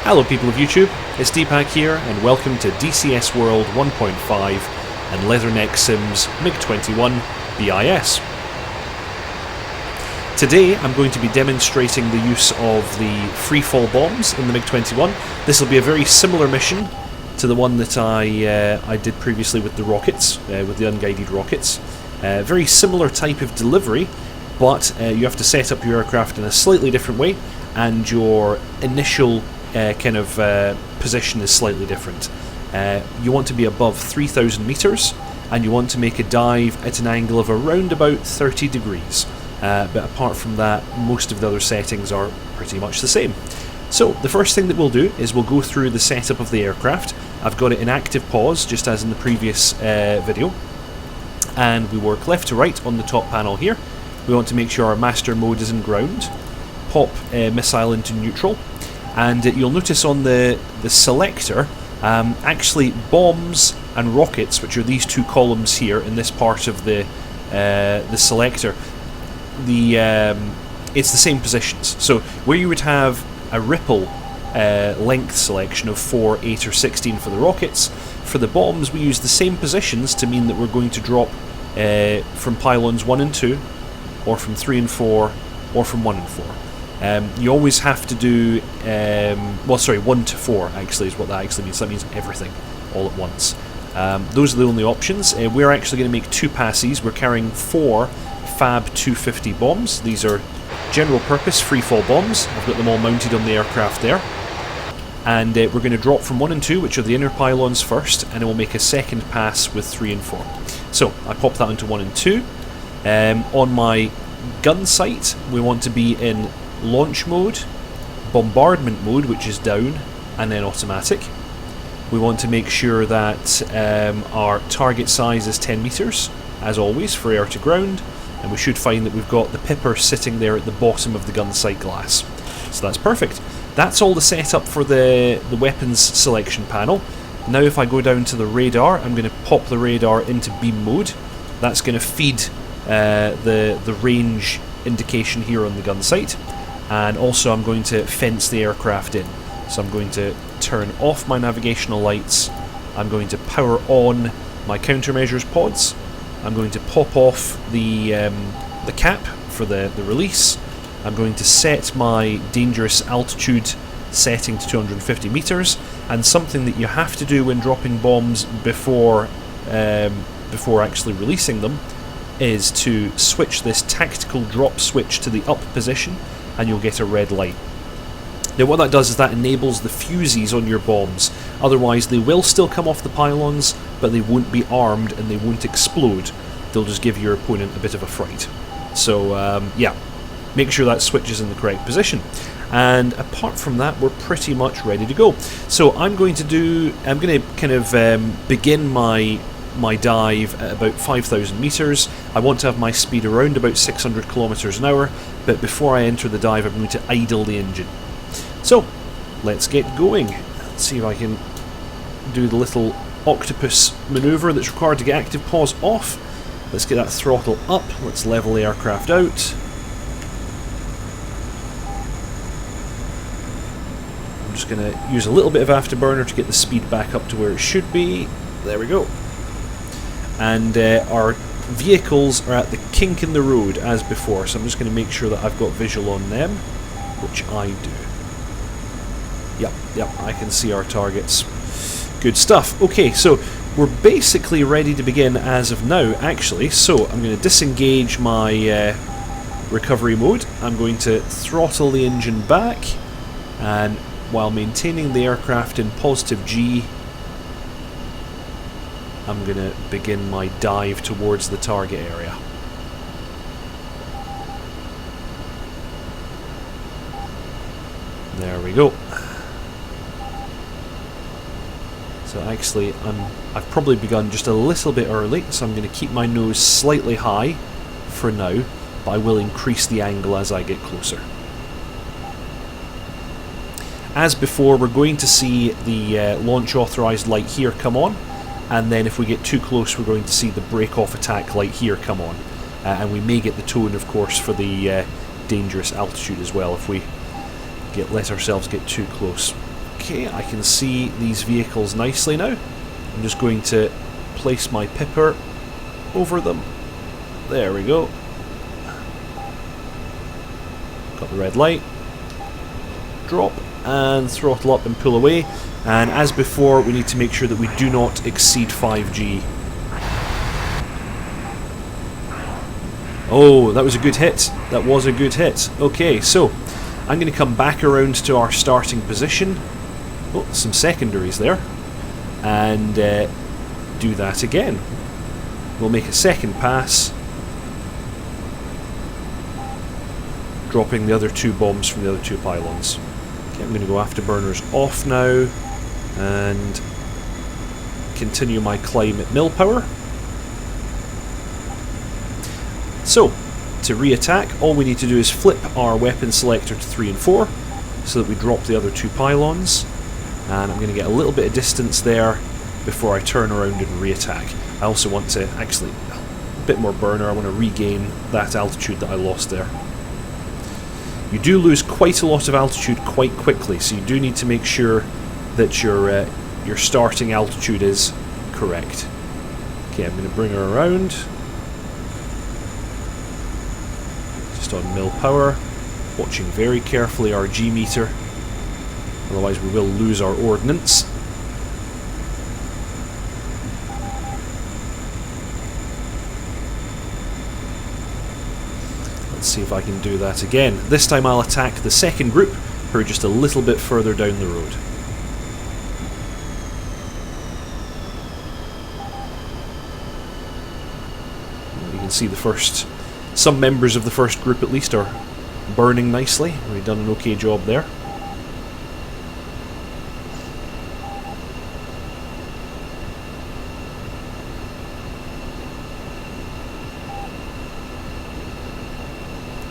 Hello people of YouTube, it's Deepak here and welcome to DCS World 1.5 and Leatherneck Sims Mig21bis. Today I'm going to be demonstrating the use of the freefall bombs in the MiG-21. This will be a very similar mission to the one that I did previously with the rockets, with the unguided rockets. Very similar type of delivery, but you have to set up your aircraft in a slightly different way, and your initial position is slightly different. You want to be above 3,000 meters, and you want to make a dive at an angle of around about 30 degrees. But apart from that, most of the other settings are pretty much the same. So the first thing that we'll do is we'll go through the setup of the aircraft. I've got it in active pause, just as in the previous video, and we work left to right on the top panel here. We want to make sure our master mode is in ground, pop missile into neutral, and you'll notice on the selector, actually bombs and rockets, which are these two columns here in this part of the selector, it's the same positions. So where you would have a ripple length selection of 4, 8 or 16 for the rockets, for the bombs we use the same positions to mean that we're going to drop from pylons 1 and 2, or from 3 and 4, or from 1 and 4. You always have to do, 1 to 4 actually is what that actually means. That means everything all at once. Those are the only options. We're actually going to make 2 passes. We're carrying 4 Fab 250 bombs. These are general purpose freefall bombs. I've got them all mounted on the aircraft there. And we're going to drop from 1 and 2, which are the inner pylons first, and then we'll make a second pass with 3 and 4. So I pop that into 1 and 2. On my gun sight, we want to be in launch mode, bombardment mode, which is down, and then automatic. We want to make sure that our target size is 10 meters, as always, for air to ground, and we should find that we've got the pipper sitting there at the bottom of the gun sight glass. So that's perfect. That's all the setup for the weapons selection panel. Now if I go down to the radar, I'm going to pop the radar into beam mode. That's going to feed the range indication here on the gun sight. And also I'm going to fence the aircraft in. So I'm going to turn off my navigational lights, I'm going to power on my countermeasures pods, I'm going to pop off the cap for the release, I'm going to set my dangerous altitude setting to 250 meters, and something that you have to do when dropping bombs before actually releasing them is to switch this tactical drop switch to the up position, and you'll get a red light. Now what that does is that enables the fuses on your bombs. Otherwise they will still come off the pylons, but they won't be armed and they won't explode. They'll just give your opponent a bit of a fright. So yeah, make sure that switch is in the correct position. And apart from that, we're pretty much ready to go. So I'm going to kind of begin my dive at about 5,000 meters. I want to have my speed around about 600 kilometers an hour, but before I enter the dive I'm going to idle the engine. So let's get going. Let's see if I can do the little octopus maneuver that's required to get active pause off. Let's get that throttle up, let's level the aircraft out. I'm just going to use a little bit of afterburner to get the speed back up to where it should be. There we go. And our vehicles are at the kink in the road as before, so I'm just going to make sure that I've got visual on them, which I do. Yep, I can see our targets. Good stuff. Okay, so we're basically ready to begin as of now, actually. So I'm going to disengage my recovery mode. I'm going to throttle the engine back, and while maintaining the aircraft in positive G, I'm going to begin my dive towards the target area. There we go. So actually I've probably begun just a little bit early, so I'm going to keep my nose slightly high for now, but I will increase the angle as I get closer. As before, we're going to see the launch authorized light here come on, and then if we get too close we're going to see the break off attack light here come on, and we may get the tone of course for the dangerous altitude as well if we let ourselves get too close. Okay, I can see these vehicles nicely now. I'm just going to place my pipper over them. There we go. Got the red light. Drop and throttle up and pull away. And as before, we need to make sure that we do not exceed 5G. Oh, that was a good hit. That was a good hit. Okay, so I'm going to come back around to our starting position. Oh, some secondaries there. And do that again. We'll make a second pass, dropping the other 2 bombs from the other 2 pylons. Okay, I'm going to go afterburners off now and continue my climb at mill power. So, to re-attack, all we need to do is flip our weapon selector to 3 and 4 so that we drop the other 2 pylons. And I'm going to get a little bit of distance there before I turn around and re-attack. I also want to actually, a bit more burner, I want to regain that altitude that I lost there. You do lose quite a lot of altitude quite quickly, so you do need to make sure that your starting altitude is correct. Okay, I'm going to bring her around. Just on mill power, watching very carefully our G meter, otherwise we will lose our ordnance. Let's see if I can do that again. This time I'll attack the second group, who are just a little bit further down the road. You can see some members of the first group at least are burning nicely. We've done an okay job there.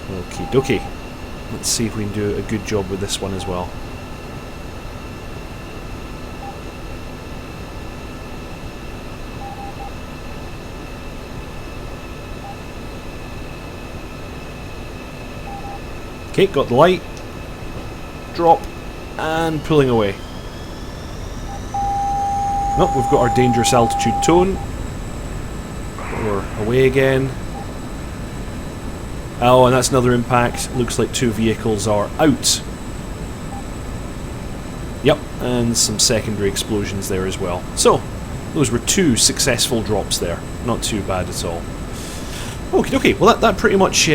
Okie dokie. Let's see if we can do a good job with this one as well. Okay, got the light. Drop. And pulling away. Nope, we've got our dangerous altitude tone. We're away again. Oh, and that's another impact. Looks like 2 vehicles are out. Yep, and some secondary explosions there as well. So, those were 2 successful drops there. Not too bad at all. Okay, well that pretty much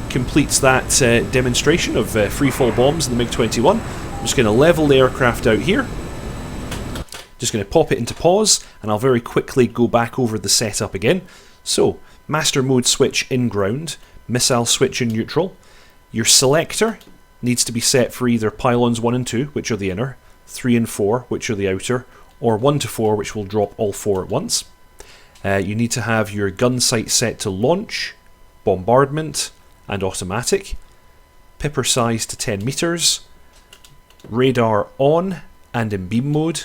completes that demonstration of freefall bombs in the MiG-21. I'm just going to level the aircraft out here. Just going to pop it into pause, and I'll very quickly go back over the setup again. So, master mode switch in ground, missile switch in neutral. Your selector needs to be set for either pylons 1 and 2, which are the inner, 3 and 4, which are the outer, or 1 to 4, which will drop all 4 at once. You need to have your gun sight set to launch, bombardment, and automatic. Pipper size to 10 meters. Radar on and in beam mode.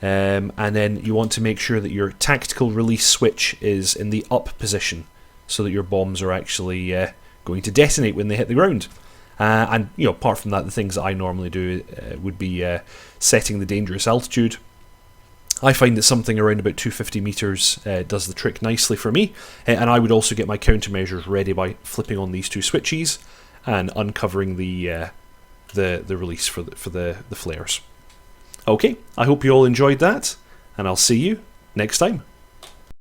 And then you want to make sure that your tactical release switch is in the up position, so that your bombs are actually going to detonate when they hit the ground. And apart from that, the things that I normally do would be setting the dangerous altitude. I find that something around about 250 meters does the trick nicely for me, and I would also get my countermeasures ready by flipping on these 2 switches and uncovering the release for the flares. Okay, I hope you all enjoyed that, and I'll see you next time.